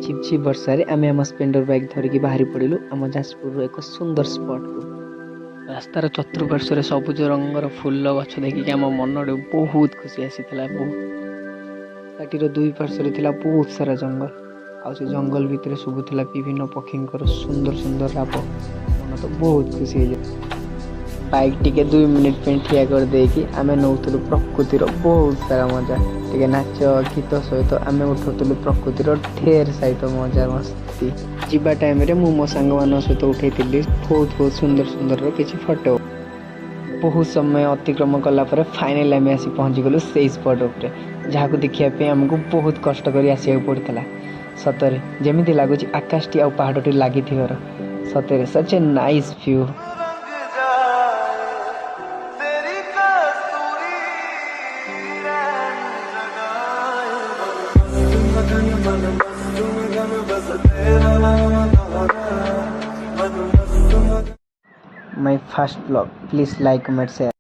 Zip zip वर्षा रे आमे आम स्प्लेंडर बाइक धरिकी बाहरी पड़िलु आम जाजपुर एक सुंदर स्पॉट को। रास्तार चतुर्पार्श्व सबुज रंगर फुल गछ देखिक आम मन बहुत खुशी आसीला। घाटीर दुई पार्श्व थिला बहुत सारा जंगल आ से जंगल भितर शुभुला विभिन्न पक्षी सुंदर सुंदर राब मन तो बहुत खुशी हो। बाइक टिके 2 मिनिट पे ठिया कर देकी आमे नौथुलु प्रकृतिर बहुत सारा मजा टिके नाच गीत सहित आमे उठाउथुलु प्रकृतिर ढेर सहित मजा मस्ती। जीवा टाइम रे मु मो सांग मान सहित उठेइथिली बहुत बहुत सुंदर सुंदर किछि फोटो। बहुत समय अतिक्रम कला पर फाइनल आमे आसी पहुंची गलु सेई स्पॉट उपरे जहां देखिया पे हमको बहुत कष्ट करी आसिया पड़ता। सतरे जेमिति लागुची आकाशटी आ पहाड़टी लागि थिवर सतरे such a nice view. My first vlog, please like, comment, share.